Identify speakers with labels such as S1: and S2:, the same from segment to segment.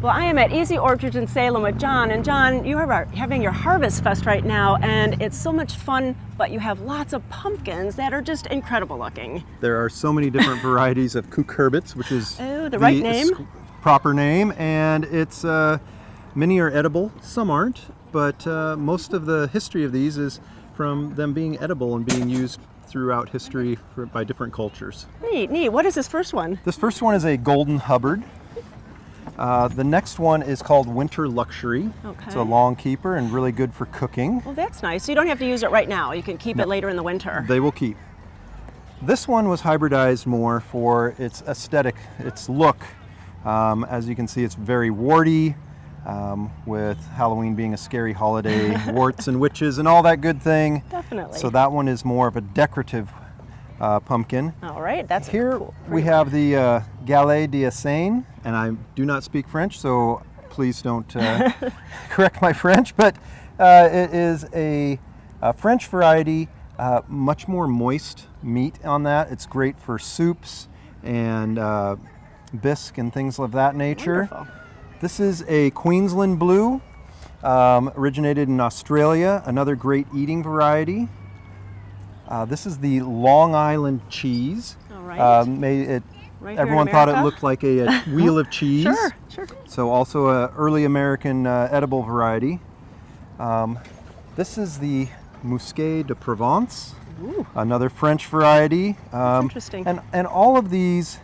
S1: Well, I am at Easy Orchards in Salem with John, and John, you are having your Harvest Fest right now, and it's so much fun, but you have lots of pumpkins that are just incredible looking.
S2: There are so many different varieties of cucurbits, which is
S1: the right name.
S2: Proper name, and it's many are edible, some aren't, but most of the history of these is from them being edible and being used throughout history by different cultures.
S1: Neat, neat. What is this first one?
S2: This first one is a Golden Hubbard. The next one is called Winter Luxury.
S1: Okay.
S2: It's a long keeper and really good for cooking.
S1: Well, that's nice. So you don't have to use it right now. You can keep it later in the winter.
S2: They will keep. This one was hybridized more for its aesthetic, its look. As you can see, it's very warty, with Halloween being a scary holiday, warts and witches and all that good thing.
S1: Definitely.
S2: So that one is more of a decorative pumpkin.
S1: All right, that's
S2: Here
S1: cool.
S2: we have the Gala Gourd, and I do not speak French, so please don't correct my French, but it is a French variety, much more moist meat on that. It's great for soups and bisque and things of that nature.
S1: Wonderful.
S2: This is a Queensland Blue, originated in Australia, another great eating variety. This is the Long Island cheese.
S1: All right. Right
S2: Everyone thought it looked like a wheel of cheese.
S1: Sure, sure.
S2: So also an early American edible variety. This is the Muscat de Provence,
S1: Ooh.
S2: another French variety.
S1: That's interesting.
S2: And all of these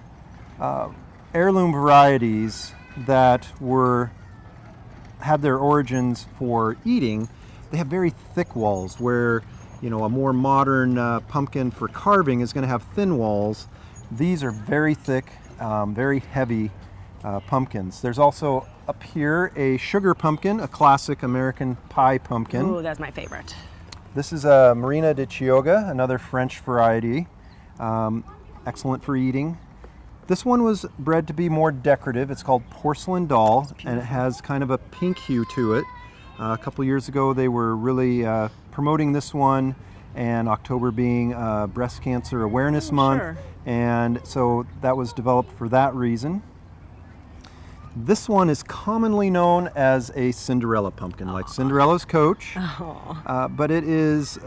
S2: heirloom varieties that had their origins for eating, they have very thick walls where, you know, a more modern pumpkin for carving is going to have thin walls. These are very thick, very heavy pumpkins. There's also up here a sugar pumpkin, a classic American pie pumpkin.
S1: Ooh, that's my favorite.
S2: This is a Marina de Chioggia, another French variety, excellent for eating. This one was bred to be more decorative. It's called Porcelain Doll, and it has kind of a pink hue to it. A couple years ago, they were really promoting this one, and October being Breast Cancer Awareness Month,
S1: sure.
S2: And so that was developed for that reason. This one is commonly known as a Cinderella pumpkin, like Cinderella's coach, but it is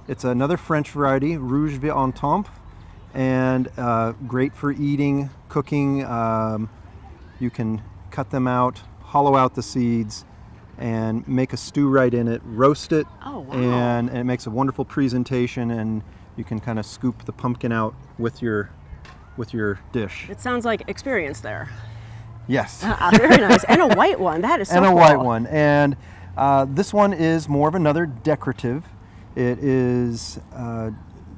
S2: it's another French variety, Rouge Vieux-en-Tempe, and great for eating, cooking. You can cut them out, hollow out the seeds, and make a stew right in it, roast it, and it makes a wonderful presentation, and you can kind of scoop the pumpkin out with your dish.
S1: It sounds like experience there.
S2: Yes.
S1: Very nice. And a white one. That is so cool.
S2: And a white one. And this one is more of another decorative. It is,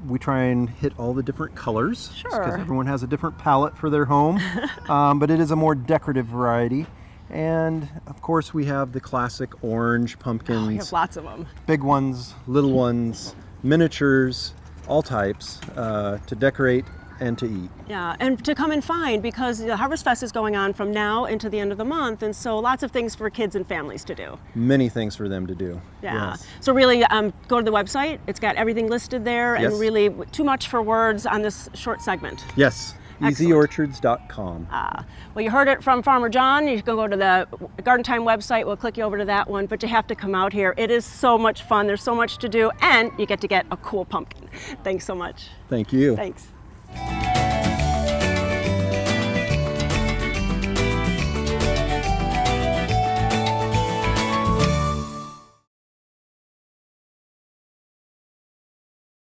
S2: we try and hit all the different colors.
S1: Sure.
S2: Because everyone has a different palette for their home. But it is a more decorative variety. And of course we have the classic orange pumpkins.
S1: We have lots of them.
S2: Big ones, little ones, miniatures, all types to decorate and to eat.
S1: Yeah, and to come and find, because the Harvest Fest is going on from now into the end of the month, and so lots of things for kids and families to do.
S2: Many things for them to do.
S1: Yeah.
S2: Yes.
S1: So really, go to the website. It's got everything listed there,
S2: Yes.
S1: and really too much for words on this short segment.
S2: Yes.
S1: Excellent.
S2: EasyOrchards.com.
S1: Well, you heard it from Farmer John. You can go to the Garden Time website. We'll click you over to that one, but you have to come out here. It is so much fun. There's so much to do, and you get a cool pumpkin. Thanks so much.
S2: Thank you.
S1: Thanks.